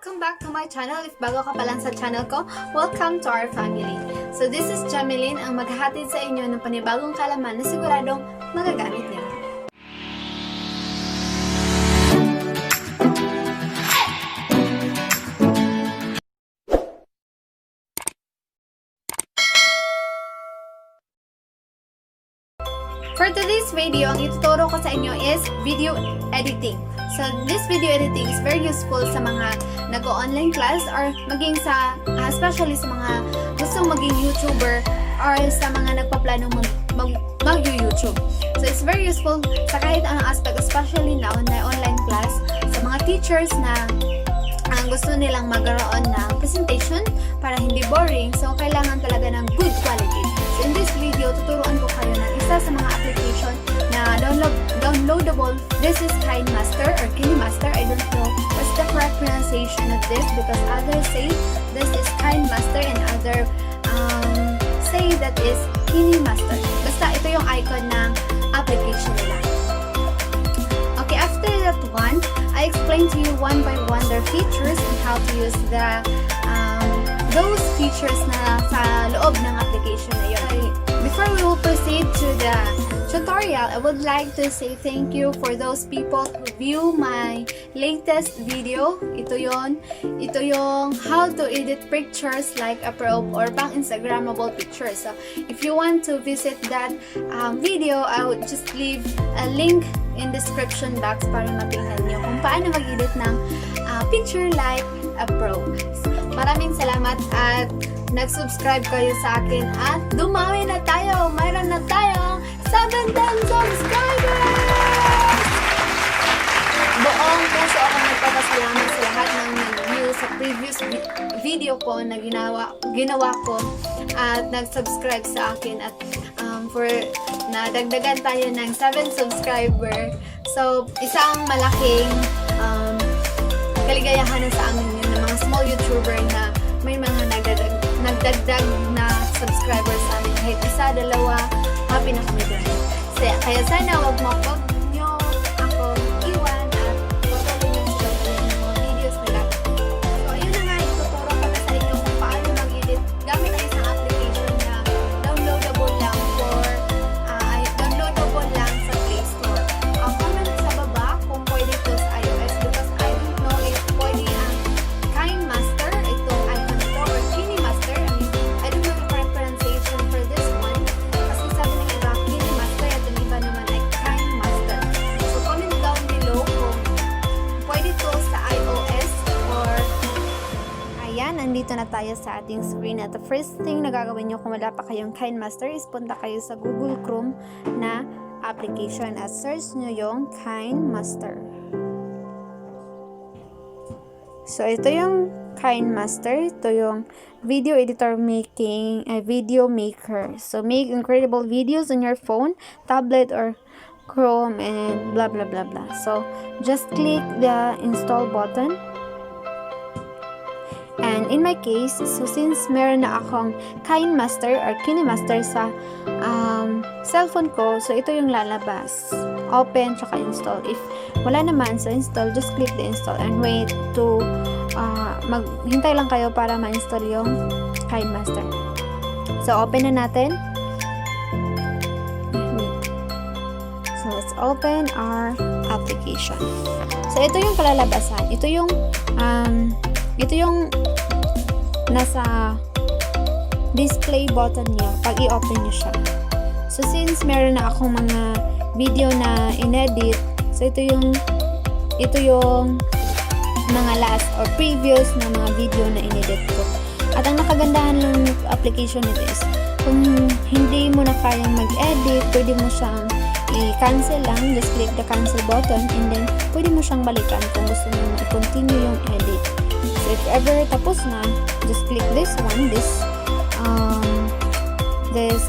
Welcome back to my channel. If bago ka pa lang sa channel ko, welcome to our family. So this is Jameline ang maghahatid sa inyo ng panibagong kalaman na siguradong magagamit niyo. For today's video, ang ituturo ko sa inyo is video editing. So, this video editing is very useful sa mga nag-online class or maging sa, especially sa mga gustong maging YouTuber or sa mga nagpaplanong mag-YouTube. So, it's very useful sa kahit anong aspect, especially now na online class, sa mga teachers na gusto nilang magkaroon ng presentation para hindi boring. So, kailangan talaga ng good quality. So, in this video, tuturuan ko kayo ng isa sa mga application na downloadable. This is KineMaster or KineMaster. I don't know what's the correct pronunciation of this because others say this is KineMaster and others say that is KineMaster. Basta ito yung icon ng application nila. Okay, after that one, I explain to you one by one their features and how to use those features na sa loob ng application na yun. Before we will proceed to the tutorial, I would like to say thank you for those people who view my latest video. Ito yung how to edit pictures like a pro or pang Instagrammable pictures. So, if you want to visit that video, I would just leave a link in description box para matingnan nyo kung paano mag-edit ng picture like a pro. Maraming salamat at nag-subscribe kayo sa akin at dumami na tayo! Mayroon na tayong 7,000 subscribers! Buong puso ako nagpapasalamat sa lahat ng nag-view sa previous video ko na ginawa ko at nag-subscribe sa akin at for nadagdagan tayo ng 7 subscriber. So, isang malaking kaligayahan na sa amin yun ng mga small YouTuber na may mga nagdagdag na subscribers sa amin. Kahit isa, dalawa, happy na kami doon. Kaya sana wag nyo ako iwan at patuloy nyo sila ng mga videos nila. So, ayun na nga, ituturo ko na sa inyo kung paano mag-edit gamit ang isang application na downloadable lang sa Play Store. Comment sa baba kung pwede ito sa iOS because I don't know if pwede ang KineMaster, itong icon ito, or KineMaster. I don't know the correct pronunciation for this one. Kasi sabi ng iba, KineMaster at yung iba naman ay KineMaster. So, comment down below kung pwede ito sa iOS or ayan, nandito na tayo sa ating screen. At the first thing na gagawin nyo kung wala pa kayong KineMaster is punta kayo sa Google Chrome na application at search nyo yung KineMaster. So, ito yung KineMaster. Ito yung video editor video maker. So, make incredible videos on your phone, tablet, or Chrome, and blah blah blah blah. So, just click the install button. And in my case, so since meron na akong KineMaster or KineMaster sa cellphone ko, so ito yung lalabas. Open, tsaka install. If wala naman sa install, just click the install and wait to maghintay lang kayo para ma-install yung KineMaster. So, open na natin. So, let's open our application. So, ito yung kalalabasan. Ito yung nasa display button niya pag i-open niyo siya. So, since meron na akong mga video na inedit, so ito yung mga last or previous na mga video na inedit ko. At ang nakagandahan ng application nito is, kung hindi mo na kayang mag-edit, pwede mo siyang i-cancel lang, just click the cancel button and then pwede mo siyang balikan kung gusto mo i-continue yung edit. So, if ever tapos na, just click this one, this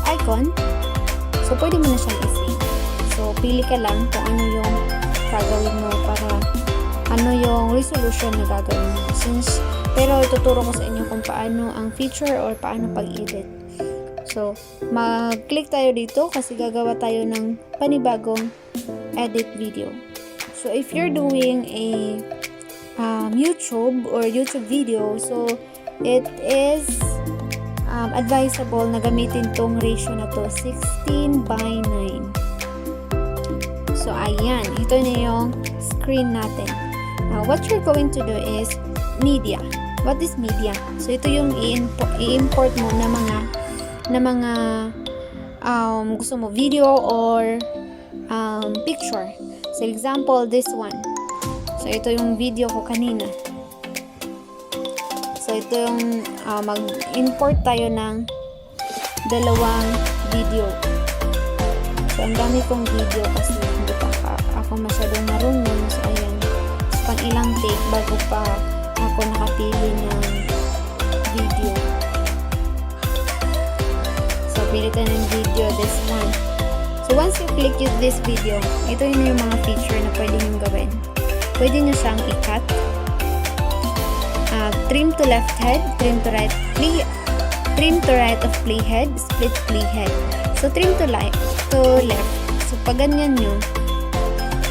icon. So, pwede mo na siyang i-save. So, pili ka lang kung ano yung gagawin mo para ano yung resolution na gagawin mo. Pero ituturo ko sa inyo kung paano ang feature or paano pag-edit. So, mag-click tayo dito kasi gagawa tayo ng panibagong edit video. So, if you're doing a YouTube or YouTube video. So, it is advisable na gamitin tong ratio na to, 16:9. So, ayan. Ito na yung screen natin. Now, what you're going to do is media. What is media? So, ito yung i-import mo na mga gusto mo video or picture. So, example, this one. So, ito yung video ko kanina. So, ito yung mag-import tayo ng dalawang video. So, ang dami kong video kasi hindi pa ako masyadong marunong. So, ayan. So, pang ilang take bago pa ako nakapili ng video. So, pili tayo ng video, this one. So, once you click this video, ito yun yung mga feature na pwede nyo gawin. Pwede nyo siyang i-cut. Trim to left head, trim to right of playhead, split playhead. So, trim to left. So, pag ganyan nyo,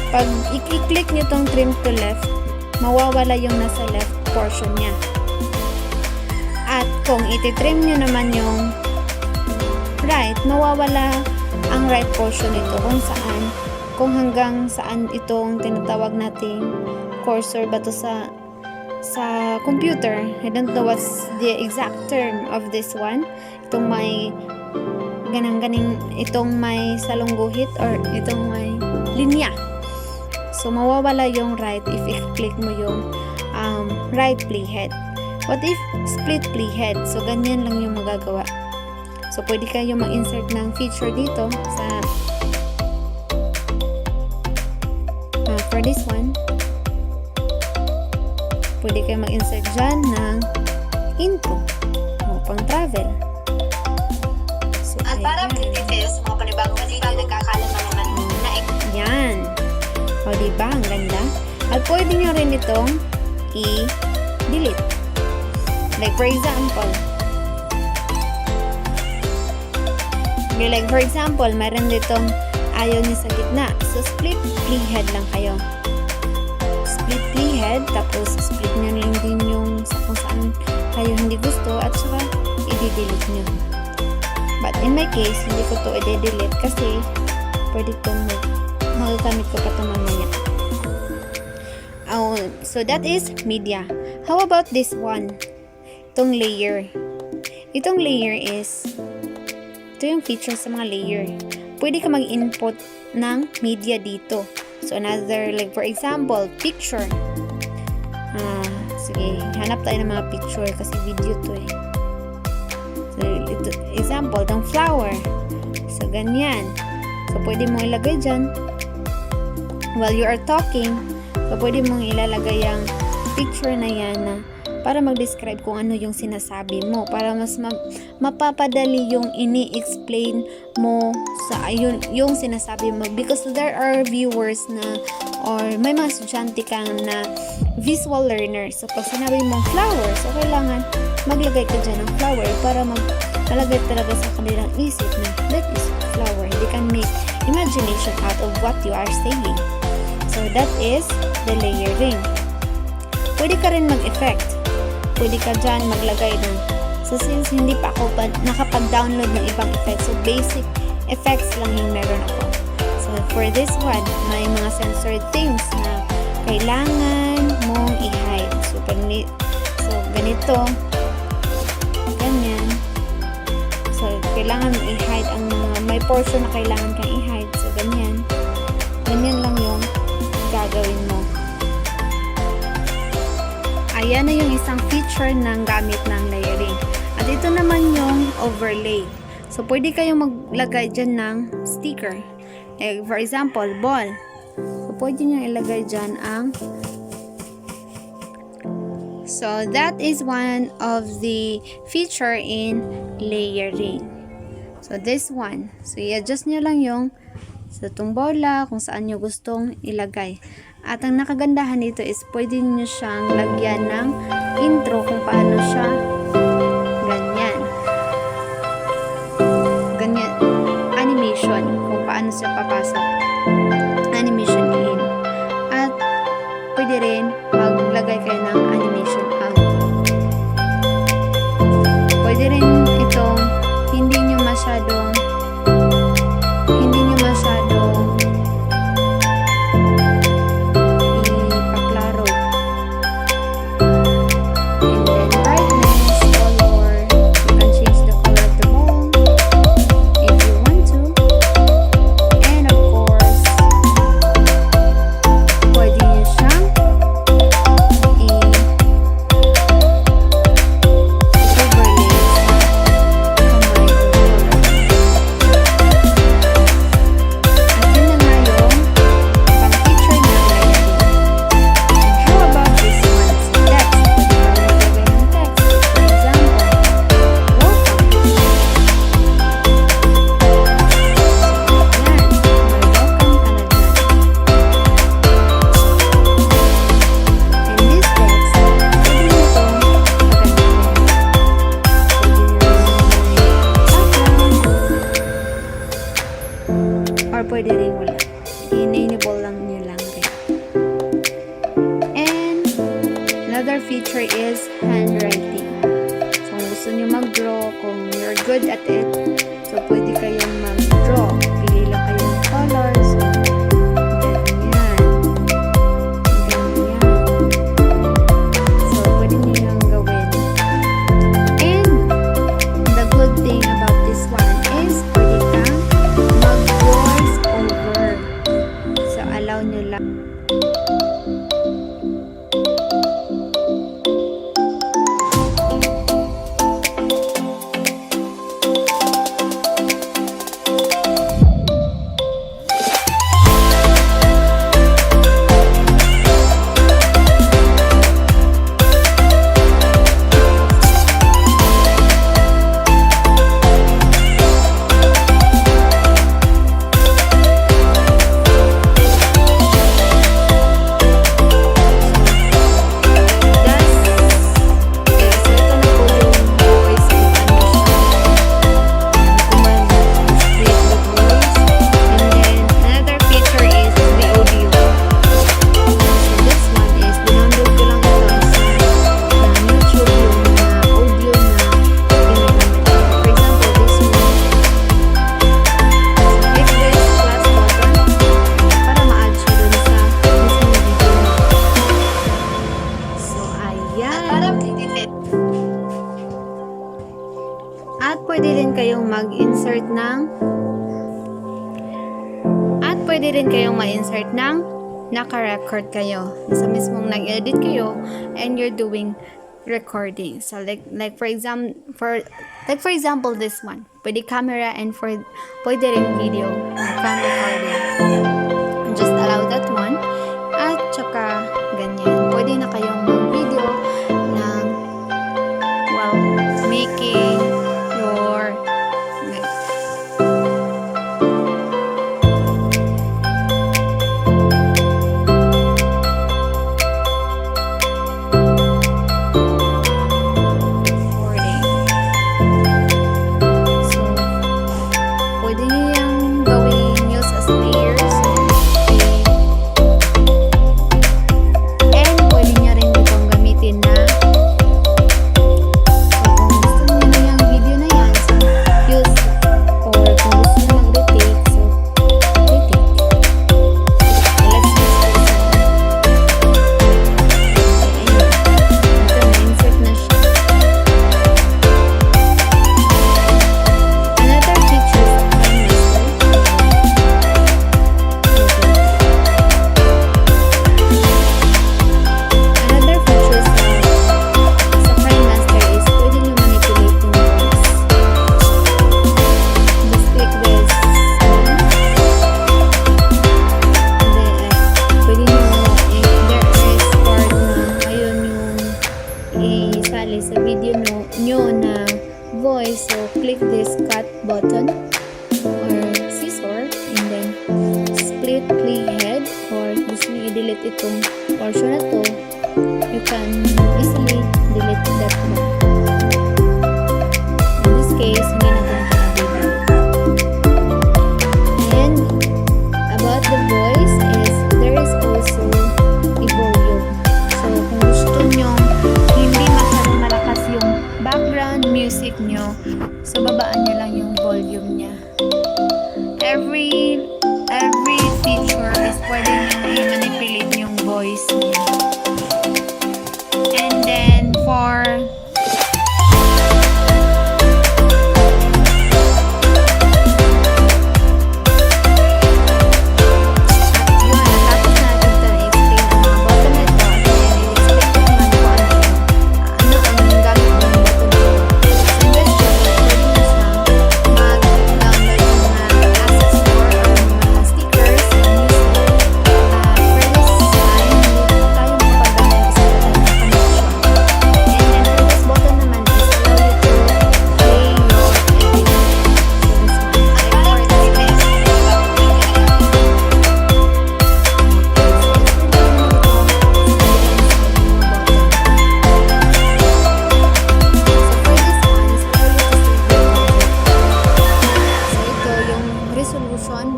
pag i-click nyo tong trim to left, mawawala yung nasa left portion niya. At kung iti-trim nyo naman yung right, mawawala ang right portion nito kung hanggang saan itong tinatawag nating cursor ba to sa computer. I don't know what's the exact term of this one. Itong may itong may salungguhit or itong may linya. So, mawawala yung right if i-click mo yung right playhead. What if split playhead? So, ganyan lang yung magagawa. So, pwede kayo mag-insert ng feature dito sa for this one. Pwede kayo mag-insert dyan ng intro o pang travel. So, at para mag-detail sa mga panibagong video, nagkakalaman naman na yan. O, diba? Ang ganda. At pwede nyo rin itong i-delete. Like, for example, meron ditong ayaw niya sa gitna. So, split playhead lang kayo. Split playhead, tapos split nyo lang din yung kung saan kayo hindi gusto at saka i-delete nyo. But in my case, hindi ko to i-delete kasi pwede itong magagamit ko pa ito mamaya. So, that is media. How about this one? Itong layer. Itong layer is ito yung feature sa mga layer. Pwede ka mag-input ng media dito. So, another, like for example, picture. Sige, hanap tayo ng mga picture kasi video to eh. So, ito, example, itong flower. So, ganyan. So, pwede mo ilagay dyan. While you are talking, so, pwede mong ilalagay yung picture na yan na para mag-describe kung ano yung sinasabi mo, para mas mapapadali yung ini-explain mo sa yung sinasabi mo, because there are viewers na or may mga estudyante kang na visual learner. So pag sinabi mong flower, so kailangan maglagay ka dyan ng flower para malagay talaga sa kanilang isip na that is flower. They can make imagination out of what you are saying. So that is the layering. Pwede ka rin mag-effect. Pwede ka dyan maglagay ng, so since hindi pa ako nakapag-download ng ibang effects, so basic effects lang yung meron ako. So for this one, may mga censored things na kailangan mong i-hide. So ganito, ganyan. So kailangan mong i-hide ang mga, may portion na kailangan kang i-hide. So ganyan lang yung gagawin mo. Ayan na yung isang feature ng gamit ng layering. At ito naman yung overlay. So, pwede kayong maglagay dyan ng sticker. Like, for example, ball. So, pwede nyo ilagay dyan ang so, that is one of the feature in layering. So, this one. So, i-adjust nyo lang yung sa itong bola, kung saan nyo gustong ilagay. At ang nakagandahan dito is pwede nyo siyang lagyan ng intro kung paano siya ganyan animation, kung paano siya papasok animation in. At pwede rin maglagay mag-apply kayo ng animation out. Pwede rin itong hindi nyo masyadong ipaklaro. And then brightness, color, you can change the color of the ball if you want to. And of course, pwede nyo siyang pwede rin wala. I-enable lang nyo lang rin. And another feature is handwriting. So, kung gusto nyo mag-draw, kung you're good at it, so pwede kayong mag-draw. Pili lang kayo ng colors. Ganyan. Ganyan. So, pwede nyo lang gawin. And the good thing about this one is pwede kang mag-voice over. So, allow nyo lang. At pwede rin kayong mag-insert ng naka-record kayo. Sa mismong nag-edit kayo and you're doing recording. So like for example this one. Pwede camera and pwede rin video. Cam recording. Just allow that one. At saka ganyan. Pwede na kayong mag-video ng making your voice. So click this cut button or scissor and then split play head, or gusto nyo i-delete itong portion na to, you can easily delete that one. In this case, hindi natin siya and about the voice is there is also a volume. So kung gusto nyo, so babaan nyo lang yung volume niya. Every feature is pwedeng i-manipulate yung voice niya. And then for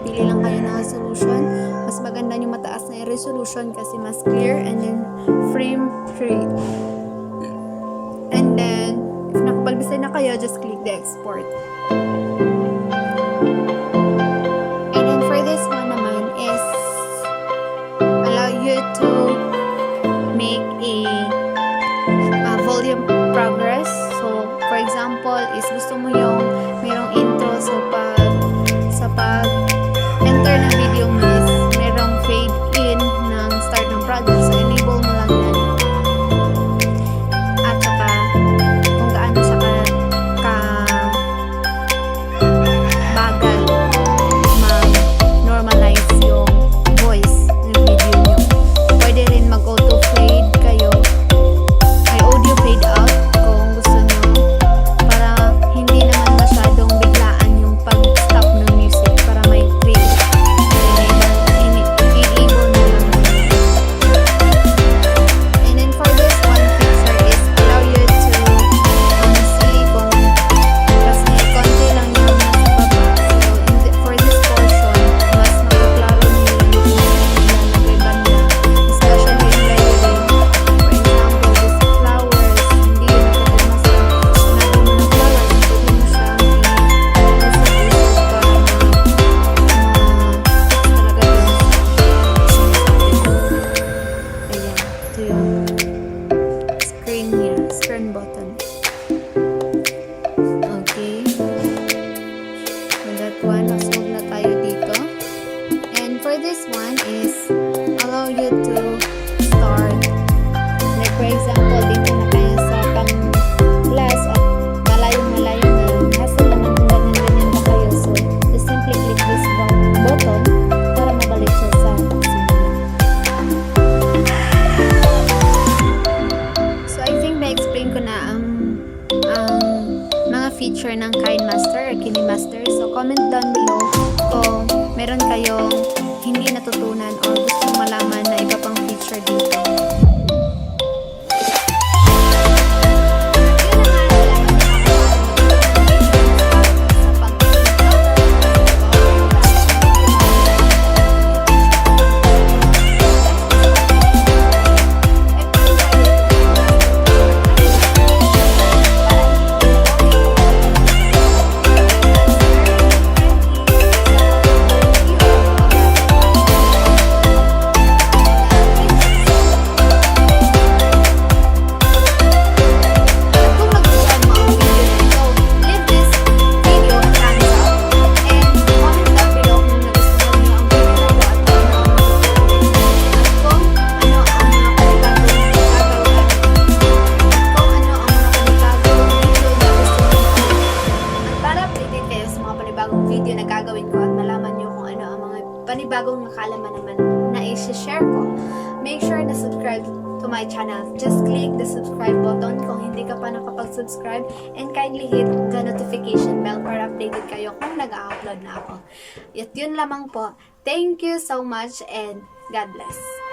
pili lang kayo ng resolution. Mas maganda yung mataas na yung resolution kasi mas clear, and then frame rate. And then, if nakapag-design na kayo, just click the export. And then for this one naman is allow you to make a volume progress. So, for example, is gusto mo yung mayroong intro, so pag enter ng video mo is merong fade in ng start ng project, so enable mo lang yan. At saka kung gaano siya bagal mag-normalize yung voice ng video nyo. Pwede rin mag-auto fade kayo, may audio fade out kung gusto nyo, para hindi naman masyadong biglaan yung pag-stop ng music, para may trail. I-enable na lang. And then for this one feature is allow you to see kung kasi konti lang yung nasa baba. So for this portion, mas mapaklaro nyo yung ilalagay banda. Especially in layering. For example, this flowers, hindi yun kapag sinabi mo ng flowers, pwede mo siyang i-usap-usap para ayan, ito yung screen niya, screen button. Okay. So that one, nasolve na tayo dito. And for this one is allow you to start. Like for example, dito na kayo sa pang-class at malayo-malayo na. Hassle naman kung ganyan-ganyan na kayo. So, just simply click this button para mabalik siya sa simula. So, I think na-explain ko na ang mga feature ng KineMaster or KineMaster. So, comment down below kung meron kayong hindi natutunan or gusto malaman na iba pang feature dito. Video na gagawin ko at malaman nyo kung ano ang mga panibagong nakalaman naman na i-share ko. Make sure na subscribe to my channel. Just click the subscribe button kung hindi ka pa nakapag-subscribe, and kindly hit the notification bell para updated kayo kung nag-upload na ako. At yun lamang po. Thank you so much and God bless.